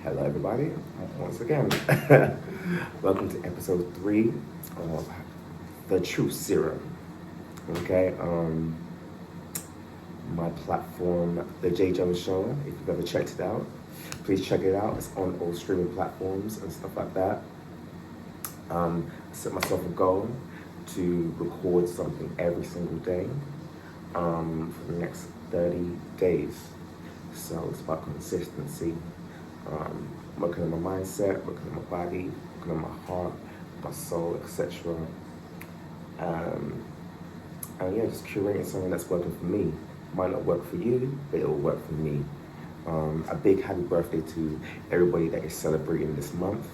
Hello, everybody. Once again, welcome to episode 3 of the Truth Serum. Okay, my platform, The J. Jones Show. If you've ever checked it out, please check it out. It's on all streaming platforms and stuff like that. I set myself a goal to record something every single day for the next 30 days. So it's about consistency. Working on my mindset, working on my body, working on my heart, my soul, etc. And yeah, just curating something that's working for me. Might not work for you, but it will work for me. A big happy birthday to everybody that is celebrating this month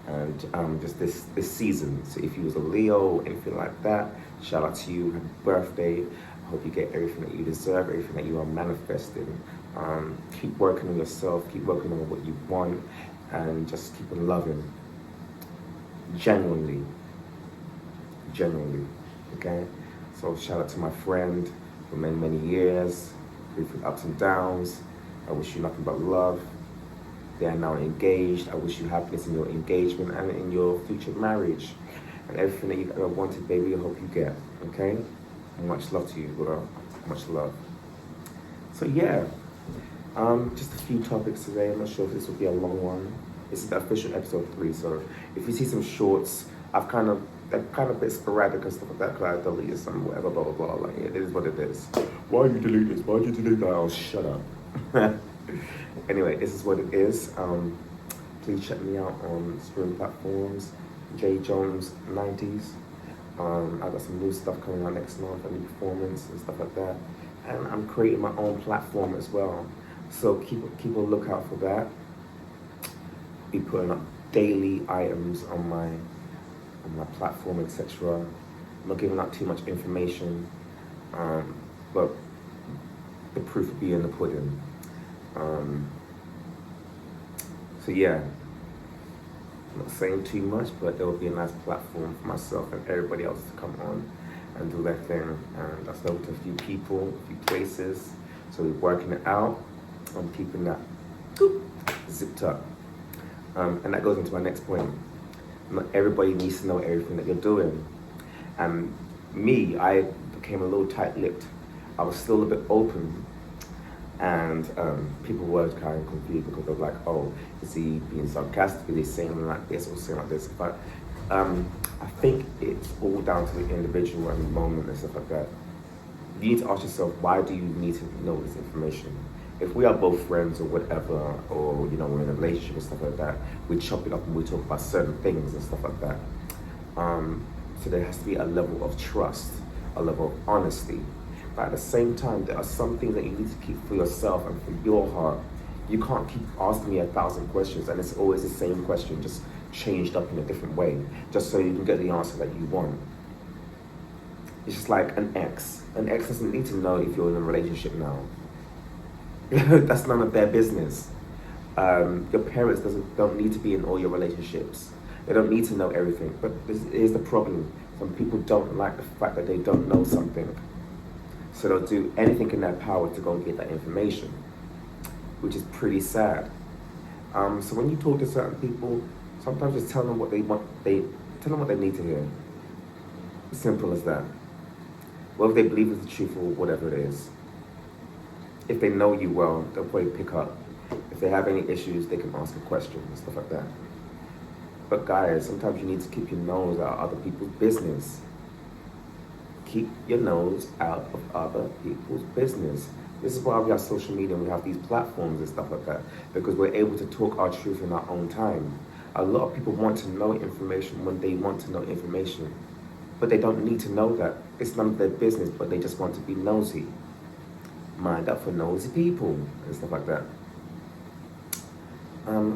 and just this season. So if you was a Leo, anything like that, shout out to you, happy birthday. I hope you get everything that you deserve, everything that you are manifesting. Keep working on yourself, keep working on what you want, and just keep on loving. Genuinely, okay? So shout out to my friend for many, many years, through ups and downs. I wish you nothing but love. They are now engaged. I wish you happiness in your engagement and in your future marriage. And everything that you ever wanted, baby, I hope you get, okay? Much love to you, brother. Much love. So yeah, just a few topics today. I'm not sure if this will be a long one. This is the official episode 3, so if you see some shorts, they're kind of a bit sporadic and stuff like that, because I deleted some, whatever, blah, blah, blah. Like, it is what it is. Why you delete this? Why'd you delete that? Oh, shut up. Anyway, this is what it is. Please check me out on streaming platforms, J Jones 90s. I've got some new stuff coming out next month, a new performance and stuff like that. And I'm creating my own platform as well. So keep a lookout for that. Be putting up daily items on my platform, etc. I'm not giving out too much information, but the proof will be in the pudding. So yeah, I'm not saying too much, but there will be a nice platform for myself and everybody else to come on and do their thing. And I've spoken to a few people, a few places, so we're working it out. I'm keeping that zipped up. And that goes into my next point. Not everybody needs to know everything that you're doing. And me, I became a little tight-lipped. I was still a bit open. And people were kind of confused because they were like, oh, is he being sarcastic? Is he saying like this or saying like this? But I think it's all down to the individual and the moment and stuff like that. You need to ask yourself, why do you need to know this information? If we are both friends or whatever, or we're in a relationship and stuff like that, we chop it up and we talk about certain things and stuff like that. So there has to be a level of trust, a level of honesty. But at the same time, there are some things that you need to keep for yourself and for your heart. You can't keep asking me 1,000 questions and it's always the same question, just changed up in a different way, just so you can get the answer that you want. It's just like an ex. An ex doesn't need to know if you're in a relationship now. That's none of their business. Your parents don't need to be in all your relationships. They don't need to know everything. But this is the problem. Some people don't like the fact that they don't know something. So they'll do anything in their power to go and get that information, which is pretty sad. So when you talk to certain people, sometimes just tell them what they want. Tell them what they need to hear. As simple as that. Whether they believe it's the truth or whatever it is. If they know you well, they'll probably pick up. If they have any issues, they can ask a question and stuff like that. But guys, sometimes you need to keep your nose out of other people's business. Keep your nose out of other people's business. This is why we have social media and we have these platforms and stuff like that, because we're able to talk our truth in our own time. A lot of people want to know information when they want to know information, but they don't need to know that. It's none of their business, but they just want to be nosy. Mind up for nosy people and stuff like that.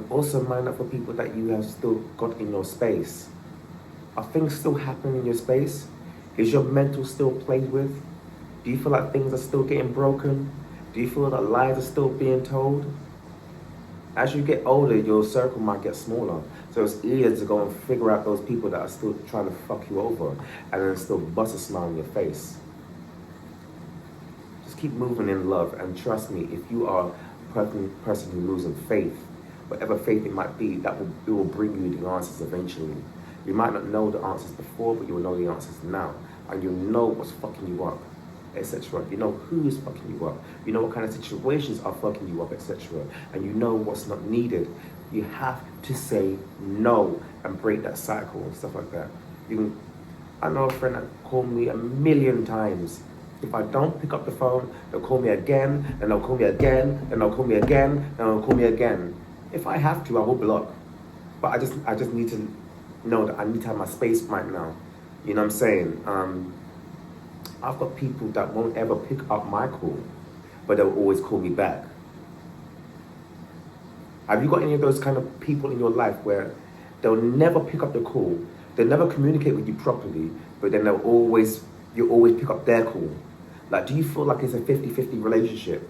Also mind up for people that you have still got in your space. Are things still happening in your space? Is your mental still played with? Do you feel like things are still getting broken? Do you feel that lies are still being told? As you get older, your circle might get smaller. So it's easier to go and figure out those people that are still trying to fuck you over and then still bust a smile on your face. Just keep moving in love, and trust me, if you are a person who's losing faith whatever faith it might be, it will bring you the answers eventually. You might not know the answers before, but you will know the answers now. And you'll know what's fucking you up, etc. You know who is fucking you up. You know what kind of situations are fucking you up, etc. And you know what's not needed. You have to say no and break that cycle and stuff like that. I know a friend that called me 1,000,000 times. If I don't pick up the phone, they'll call me again, and they'll call me again, and they'll call me again, and they'll call me again. If I have to, I will block. But I just need to know that I need to have my space right now. You know what I'm saying? I've got people that won't ever pick up my call, but they'll always call me back. Have you got any of those kind of people in your life where they'll never pick up the call, they'll never communicate with you properly, but then you always pick up their call? Like, do you feel like it's a 50-50 relationship?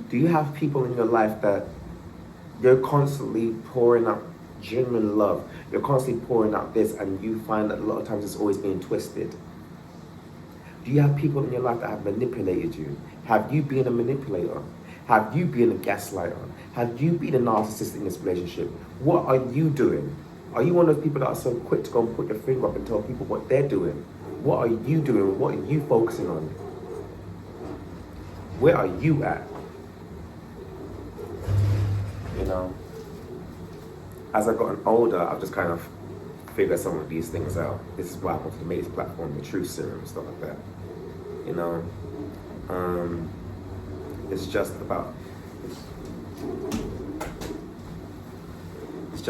Do you have people in your life that you're constantly pouring out genuine love, you're constantly pouring out this, and you find that a lot of times it's always being twisted? Do you have people in your life that have manipulated you? Have you been a manipulator? Have you been a gaslighter? Have you been a narcissist in this relationship? What are you doing? Are you one of those people that are so quick to go and put your finger up and tell people what they're doing? What are you doing? What are you focusing on? Where are you at? You know, as I've gotten older, I've just kind of figured some of these things out. This is why I wanted to make this platform, the truth serum and stuff like that. You know, it's just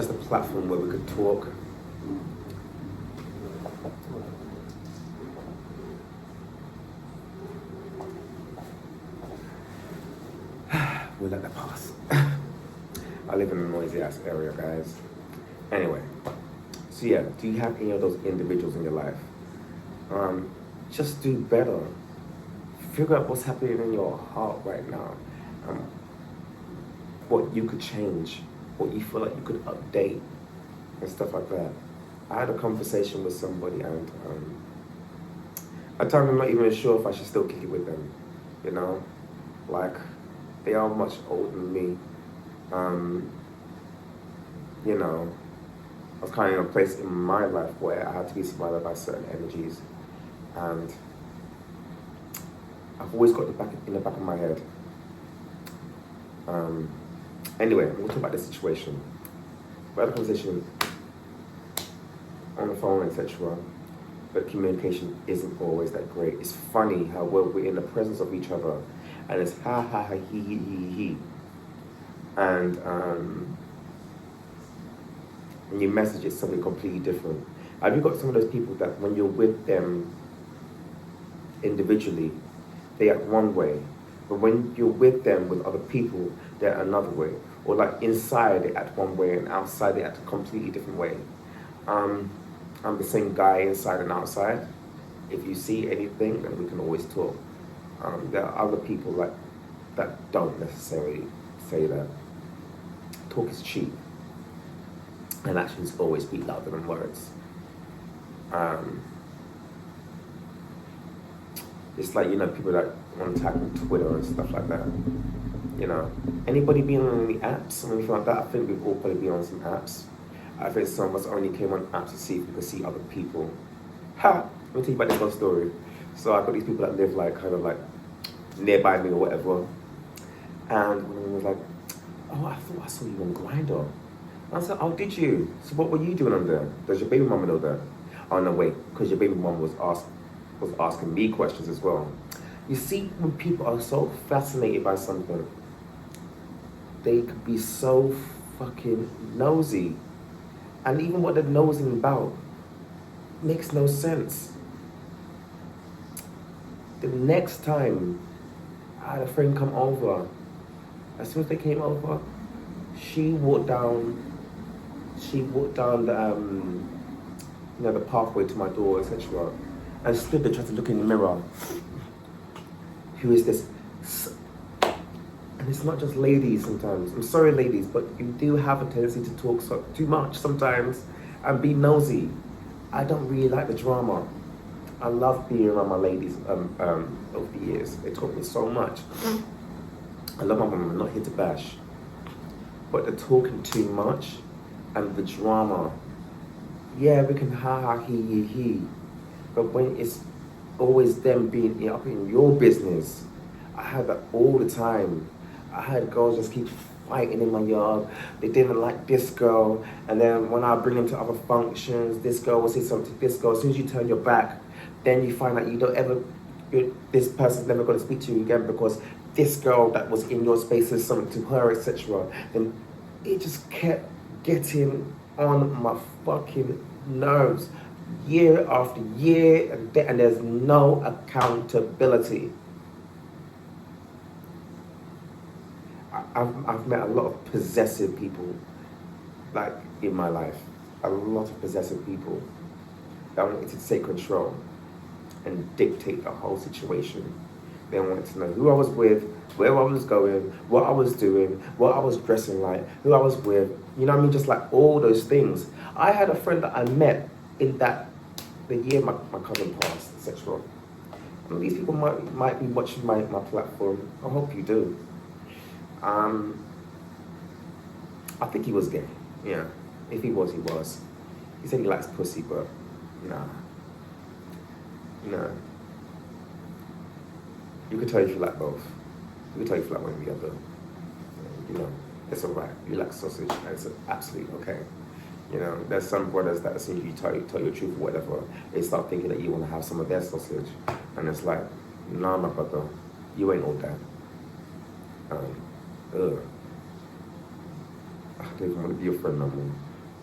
a platform where we could talk. We'll let that pass. I live in a noisy ass area, guys. Anyway, so yeah, do you have any of those individuals in your life? Just do better. Figure out what's happening in your heart right now. What you could change, what you feel like you could update, and stuff like that. I had a conversation with somebody, and at times I'm not even sure if I should still kick it with them. You know, like, they are much older than me. You know, I was kind of in a place in my life where I had to be surrounded by certain energies, and I've always got in the back of my head. Anyway, we'll talk about this situation. We had a conversation on the phone, etc., but communication isn't always that great. It's funny how well we're in the presence of each other, and it's ha ha ha he. And when you message, it's something completely different. Have you got some of those people that when you're with them individually, they act one way, but when you're with them with other people, they're another way? Or like inside they act one way and outside they act a completely different way. I'm the same guy inside and outside. If you see anything, then we can always talk. There are other people that don't necessarily say that. Talk is cheap, and actions always speak louder than words. It's like, you know, people that want to tag on Twitter and stuff like that. You know, anybody being on any apps or anything like that? I think we've all probably been on some apps. I think some of us only came on apps to see if we could see other people. Let me tell you about this whole story. So I've got these people that live like kind of like nearby me or whatever. And one was like, oh, I thought I saw you on Grindr. And I said, oh, did you? So what were you doing on there? Does your baby mama know that? Oh no, wait, because your baby mama was asking me questions as well. You see, when people are so fascinated by something, they could be so fucking nosy. And even what they're nosing about makes no sense. The next time I had a friend come over, as soon as they came over, she walked down the the pathway to my door, etc., and stood there trying to look in the mirror. Who is this? And it's not just ladies sometimes. I'm sorry, ladies, but you do have a tendency to talk too much sometimes and be nosy. I don't really like the drama. I love being around my ladies over the years. They taught me so much. I love my mum. I'm not here to bash. but the talking too much and the drama. Yeah, we can ha ha he, but when it's always them being up in your business, I had that all the time. I had girls just keep fighting in my yard. They didn't like this girl, and then when I bring them to other functions, this girl will say something to this girl. As soon as you turn your back, then you find out you don't ever, this person's never going to speak to you again because this girl that was in your space says something to her, etc. Then it just kept getting on my fucking nerves year after year, and there's no accountability. I've met a lot of possessive people, like, in my life. A lot of possessive people that wanted to take control and dictate the whole situation. They wanted to know who I was with, where I was going, what I was doing, what I was dressing like, who I was with. You know what I mean? Just like all those things. I had a friend that I met in the year my cousin passed, etc. And these people might be watching my platform. I hope you do. I think he was gay. Yeah. If he was, he was. He said he likes pussy, but nah. No. You could tell if you like both. You could tell if you like one or the other. You know, it's alright. You like sausage, and it's absolutely okay. You know, there's some brothers that as soon as you tell your truth or whatever, they start thinking that you want to have some of their sausage. And it's like, nah, my brother, you ain't all that. I don't even want to be your friend no more.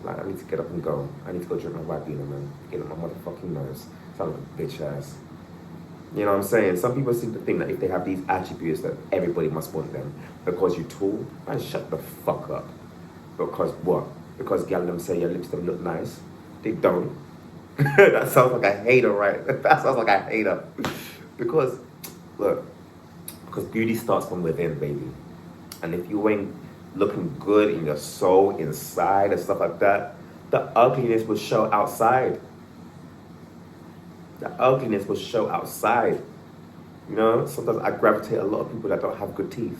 Like, I need to get up and go. I need to go drink my Ribena, man. Get on my motherfucking nerves. Sound like a bitch ass. You know what I'm saying? Some people seem to think that if they have these attributes that everybody must want them. Because you're tall, man, shut the fuck up. Because what? Because gal them say your lips don't look nice. They don't. That sounds like a hater, right? That sounds like a hater. Because, look, because beauty starts from within, baby. And if you ain't looking good in your soul, inside, and stuff like that, the ugliness will show outside. The ugliness will show outside. You know, sometimes I gravitate a lot of people that don't have good teeth.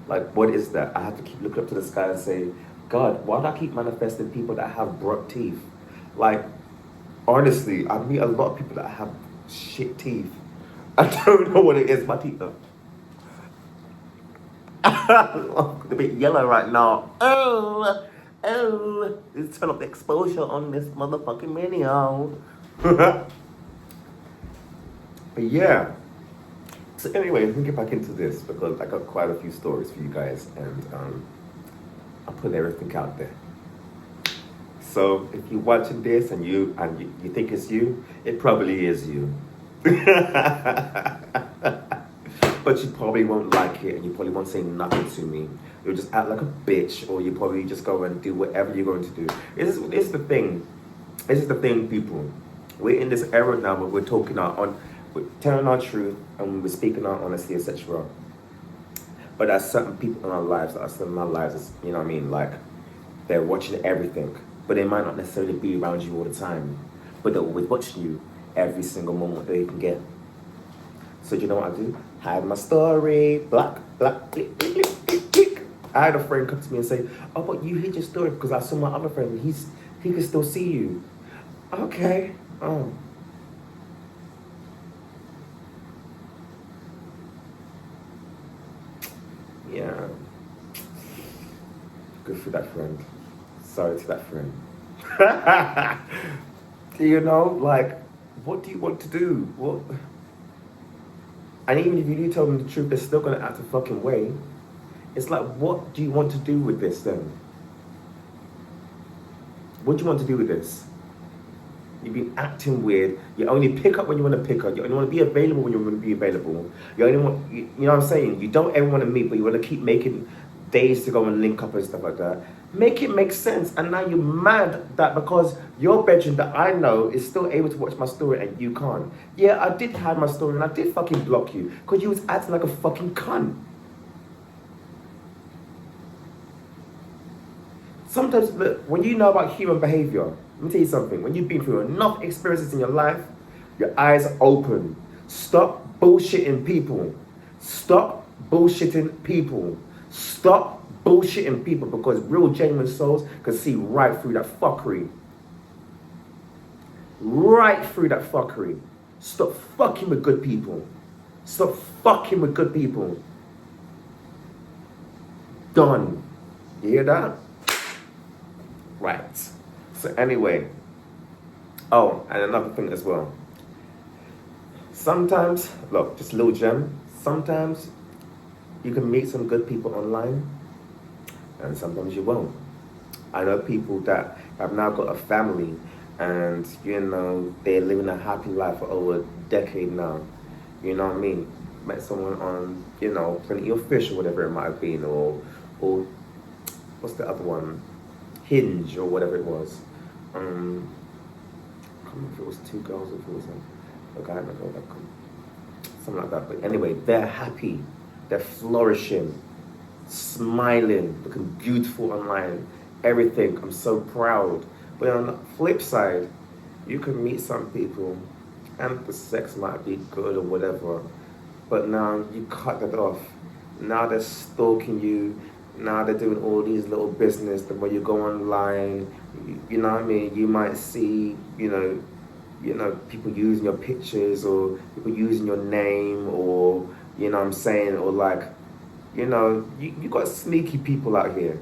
Like, what is that? I have to keep looking up to the sky and say, God, why do I keep manifesting people that have broke teeth? Like, honestly, I meet a lot of people that have shit teeth. I don't know what it is. My teeth are a bit yellow right now. Oh, let's turn up the exposure on this motherfucking video. But yeah. So anyway, let me get back into this because I got quite a few stories for you guys, and I put everything out there. So if you're watching this and you think it's you, it probably is you. But you probably won't like it, and you probably won't say nothing to me. You'll just act like a bitch, or you probably just go and do whatever you're going to do. This is the thing. This is the thing, people. We're in this era now where we're talking we're telling our truth, and we're speaking our honesty, etc. But there's certain people in our lives that are still in our lives, you know what I mean? Like, they're watching everything, but they might not necessarily be around you all the time. But they're always watching you every single moment that they can get. So you know what I do? Hide my story, black, click, click, click, click, click. I had a friend come to me and say, oh, but you hid your story because I saw my other friend, he can still see you. Okay, oh. Yeah. Good for that friend. Sorry to that friend. You know, like, what do you want to do? What? And even if you do tell them the truth, they're still going to act a fucking way. It's like, what do you want to do with this then? What do you want to do with this? You've been acting weird. You only pick up when you want to pick up. You only want to be available when you want to be available. You only want, you know what I'm saying? You don't ever want to meet, but you want to keep making days to go and link up and stuff like that. Make it make sense. And now you're mad that because your bedroom that I know is still able to watch my story and you can't. Yeah, I did hide my story and I did fucking block you because you was acting like a fucking cunt. Sometimes, look, when you know about human behavior, let me tell you something. When you've been through enough experiences in your life, your eyes open. Stop bullshitting people. Stop bullshitting people. Stop bullshitting bullshitting people, because real genuine souls can see right through that fuckery. Right through that fuckery. Stop fucking with good people. Stop fucking with good people. Done. You hear that? Right. So anyway. Oh, and another thing as well. Sometimes, look, just a little gem. Sometimes you can meet some good people online, and sometimes you won't. I know people that have now got a family, and you know, they're living a happy life for over a decade now. You know what I mean? Met someone on, you know, Plenty of Fish or whatever it might have been, or what's the other one? Hinge or whatever it was. I can't remember if it was two girls or if it was a guy and a girl, something like that. But anyway, they're happy, they're flourishing, smiling, looking beautiful online, everything. I'm so proud. But on the flip side, you can meet some people and the sex might be good or whatever, but now you cut that off. Now they're stalking you. Now they're doing all these little business. The way you go online, you know what I mean? You might see, you know, people using your pictures, or people using your name, or, you know what I'm saying, or like, you know, you got sneaky people out here.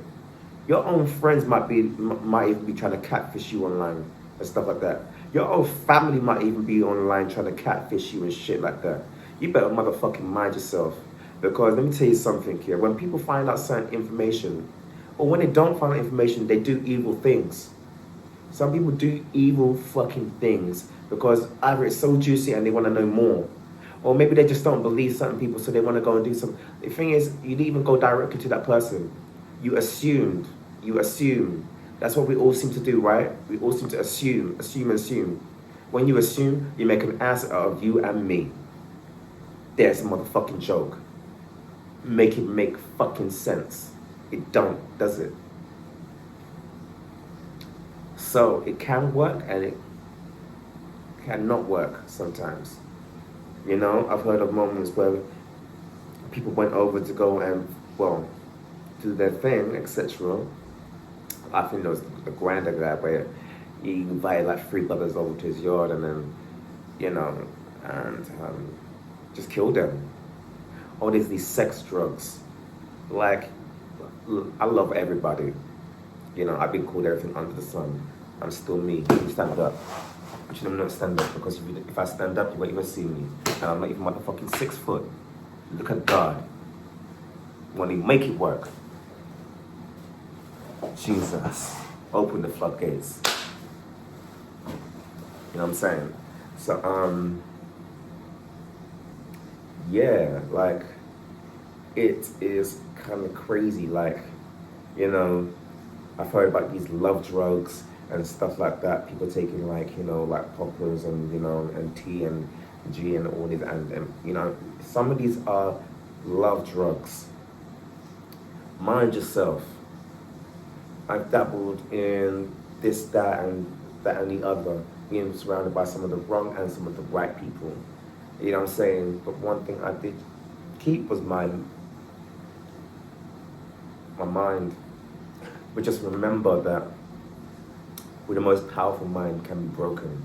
Your own friends might even be trying to catfish you online and stuff like that. Your own family might even be online trying to catfish you and shit like that. You better motherfucking mind yourself. Because let me tell you something here. When people find out certain information, or when they don't find out information, they do evil things. Some people do evil fucking things because either it's so juicy and they want to know more, or maybe they just don't believe certain people, so they want to go and do some. The thing is, you didn't even go directly to that person. You assumed. You assume. That's what we all seem to do, right? We all seem to assume. When you assume, you make an ass out of you and me. There's a motherfucking joke. Make it make fucking sense. It don't, does it? So it can work and it cannot work sometimes. You know, I've heard of moments where people went over to go and, well, do their thing, etc. I think there was the grander guy where he invited like 3 brothers over to his yard and then, you know, and just killed them. All these sex drugs. Like, I love everybody. You know, I've been called everything under the sun. I'm still me. You stand up. But you know, not stand up, because if I stand up, you won't even see me. And I'm not even motherfucking 6 foot. Look at God. When he make it work. Jesus. Open the floodgates. You know what I'm saying? So, yeah, like, it is kind of crazy. Like, you know, I've heard about these love drugs and stuff like that. People taking like, you know, like poppers and, you know, and T and G and all these, and you know, some of these are love drugs. Mind yourself. I've dabbled in this, that, and the other, being surrounded by some of the wrong and some of the right people. You know what I'm saying? But one thing I did keep was my mind. But just remember that with the most powerful mind can be broken.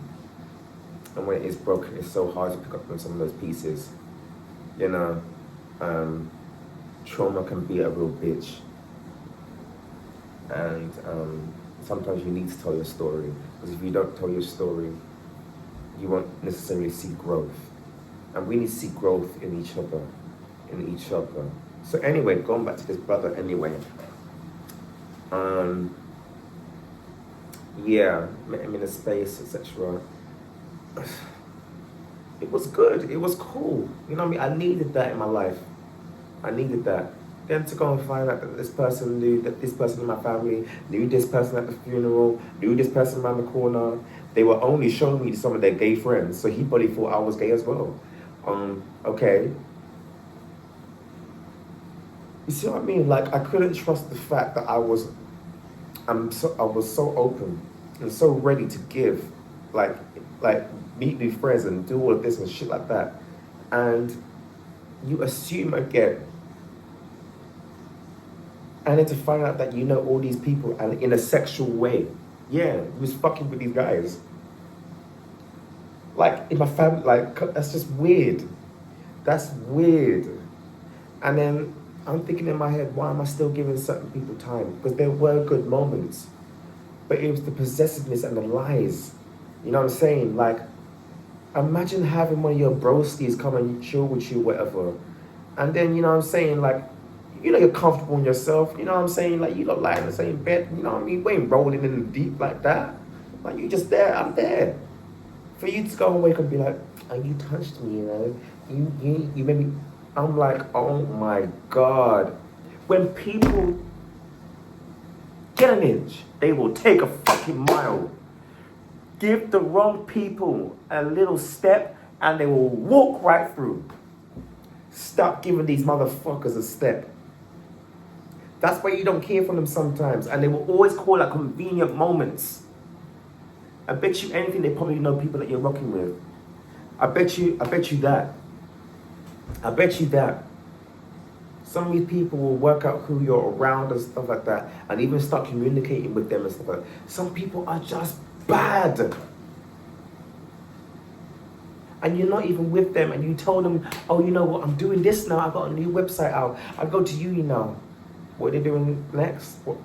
And when it is broken, it's so hard to pick up on some of those pieces. You know, trauma can be a real bitch. And sometimes you need to tell your story. Because if you don't tell your story, you won't necessarily see growth. And we need to see growth in each other. So anyway, going back to this brother anyway. Yeah, met him in a space, etc. It was good, it was cool. You know what I mean? I needed that in my life. I needed that. Then to go and find out that this person knew that this person in my family, knew this person at the funeral, knew this person around the corner. They were only showing me some of their gay friends, so he probably thought I was gay as well. Okay. You see what I mean? Like, I couldn't trust the fact that I was so open and so ready to give, like meet new friends and do all of this and shit like that. And you assume again And then to find out that you know all these people and in a sexual way. Yeah, he was fucking with these guys. Like, in my family, like, that's just weird. That's weird. And then I'm thinking in my head, why am I still giving certain people time? Because there were good moments. But it was the possessiveness and the lies. You know what I'm saying? Like, imagine having one of your broskies come and chill with you, whatever. And then, you know what I'm saying, like, you know you're comfortable in yourself. You know what I'm saying? Like, you don't lie in the same bed. You know what I mean? We ain't rolling in the deep like that. Like, you just there, I'm there. For you to go and wake up and be like, oh, you touched me, you know? You made me... I'm like, oh my God. When people get an inch, they will take a fucking mile. Give the wrong people a little step and they will walk right through. Stop giving these motherfuckers a step. That's why you don't hear from them sometimes. And they will always call at convenient moments. I bet you anything they probably know people that you're rocking with. I bet you that. I bet you that. Some of these people will work out who you're around and stuff like that, and even start communicating with them and stuff like that. Some people are just bad. And you're not even with them, and you told them, oh, you know what, I'm doing this now, I got a new website out, I go to uni now. What are they doing next? What,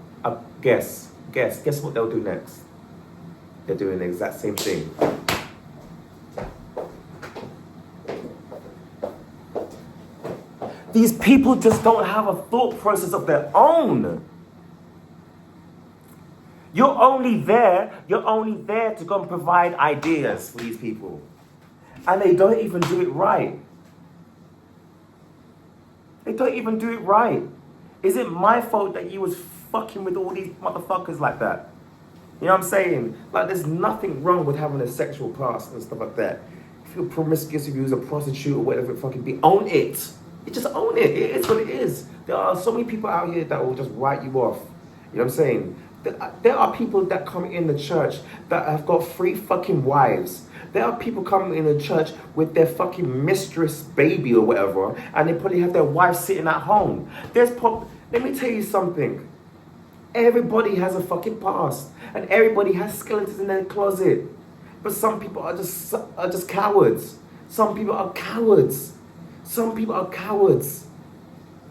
guess what they'll do next. They're doing the exact same thing. These people just don't have a thought process of their own. You're only there to go and provide ideas for these people. And they don't even do it right. They don't even do it right. Is it my fault that you was fucking with all these motherfuckers like that? You know what I'm saying? Like, there's nothing wrong with having a sexual past and stuff like that. If you're promiscuous, if you was a prostitute or whatever it fucking be, own it. You just own it. It is what it is. There are so many people out here that will just write you off. You know what I'm saying? There are people that come in the church that have got 3 fucking wives. There are people coming in the church with their fucking mistress baby or whatever, and they probably have their wife sitting at home. Let me tell you something. Everybody has a fucking past, and everybody has skeletons in their closet. But some people are just cowards. Some people are cowards. Some people are cowards.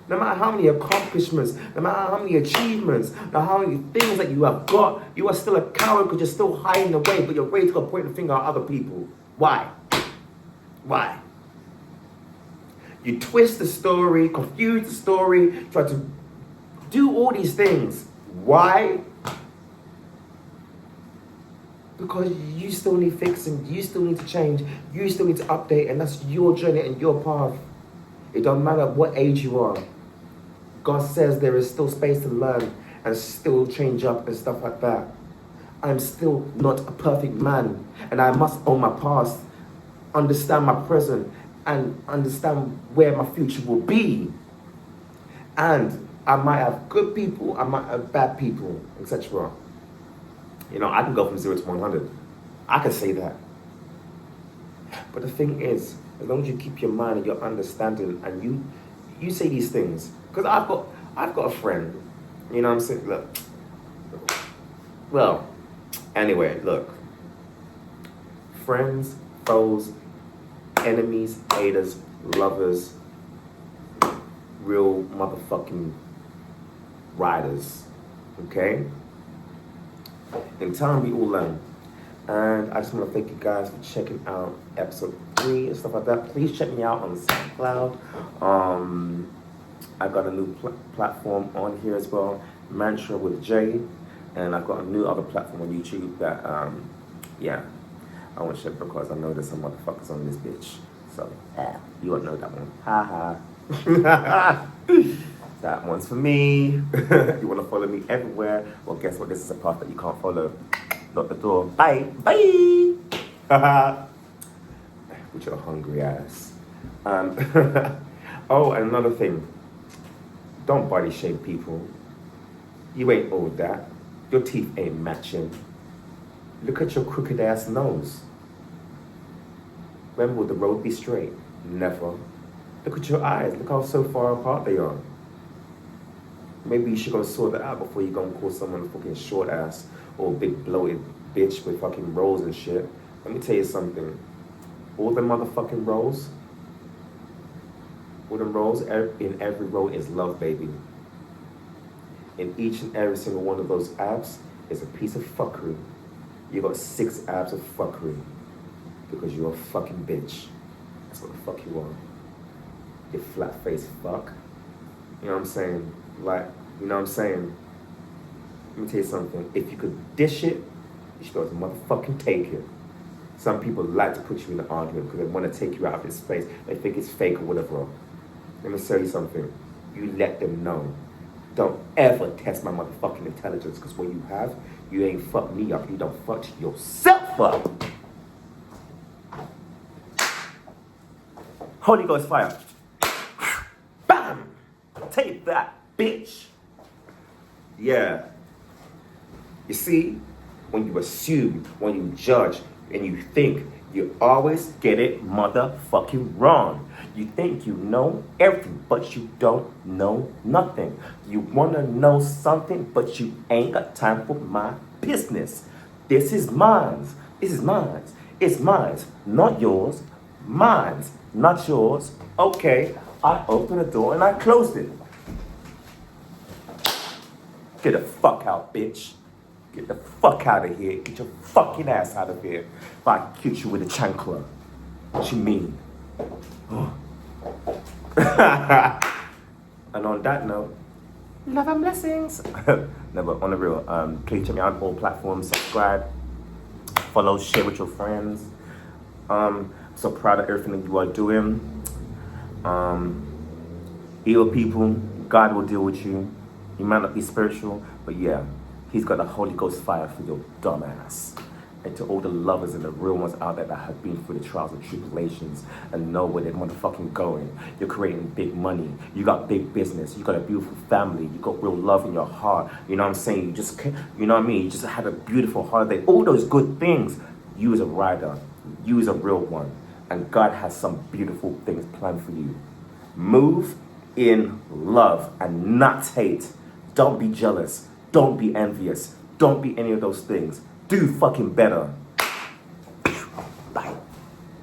No matter how many accomplishments, no matter how many achievements, no matter how many things that you have got, you are still a coward because you're still hiding away, but you're ready to go point the finger at other people. Why? Why? You twist the story, confuse the story, try to do all these things. Why? Because you still need fixing, you still need to change, you still need to update, and that's your journey and your path. It don't matter what age you are. God says there is still space to learn and still change up and stuff like that. I'm still not a perfect man, and I must own my past, understand my present, and understand where my future will be. And I might have good people, I might have bad people, etc. You know, I can go from 0 to 100. I can say that. But the thing is, as long as you keep your mind and your understanding, and you say these things, because I've got a friend, you know what I'm saying? Look, well, anyway, look, friends, foes, enemies, haters, lovers, real motherfucking riders, okay? In time we all learn. And I just want to thank you guys for checking out episode 3 and stuff like that. Please check me out on SoundCloud. I've got a new platform on here as well, Mantra with Jay. And I've got a new other platform on YouTube that, yeah, I won't share because I know there's some motherfuckers on this bitch. So, you won't know that one. Ha ha. That one's for me. You want to follow me everywhere? Well, guess what? This is a path that you can't follow. Lock the door. Bye. Bye. With your hungry ass. Oh, and another thing. Don't body shame people. You ain't all that. Your teeth ain't matching. Look at your crooked ass nose. When will the road be straight? Never. Look at your eyes. Look how so far apart they are. Maybe you should go sort that out before you go and call someone a fucking short ass or a big bloated bitch with fucking rolls and shit. Let me tell you something. All the motherfucking rolls, in every roll is love, baby. In each and every single one of those abs is a piece of fuckery. You got 6 abs of fuckery because you're a fucking bitch. That's what the fuck you are. You flat-faced fuck. You know what I'm saying? Like, you know what I'm saying? Let me tell you something. If you could dish it, you should be able to motherfucking take it. Some people like to put you in an argument because they want to take you out of this space. They think it's fake or whatever. Let me tell you something. You let them know. Don't ever test my motherfucking intelligence, because when you have, you ain't fucked me up. You don't fuck yourself up. Holy Ghost fire. Bam! Take that, bitch. Yeah. You see, when you assume, when you judge, and you think, you always get it motherfucking wrong. You think you know everything, but you don't know nothing. You want to know something, but you ain't got time for my business. This is mine. This is mine. It's mine, not yours. Mine, not yours. Okay, I opened the door and I closed it. Get the fuck out, bitch. Get the fuck out of here. Get your fucking ass out of here. If I kick you with a chancla. What you mean? And on that note, love and blessings. No, but on the real, please check me out on all platforms. Subscribe, follow, share with your friends. So proud of everything that you are doing. Evil people, God will deal with you. You might not be spiritual, but yeah, He's got the Holy Ghost fire for your dumb ass. And to all the lovers and the real ones out there that have been through the trials and tribulations and know where they're motherfucking going. You're creating big money. You got big business. You got a beautiful family. You got real love in your heart. You know what I'm saying? You just, you know what I mean? You just had a beautiful holiday. All those good things. You as a rider. You as a real one. And God has some beautiful things planned for you. Move in love and not hate. Don't be jealous. Don't be envious. Don't be any of those things. Do fucking better.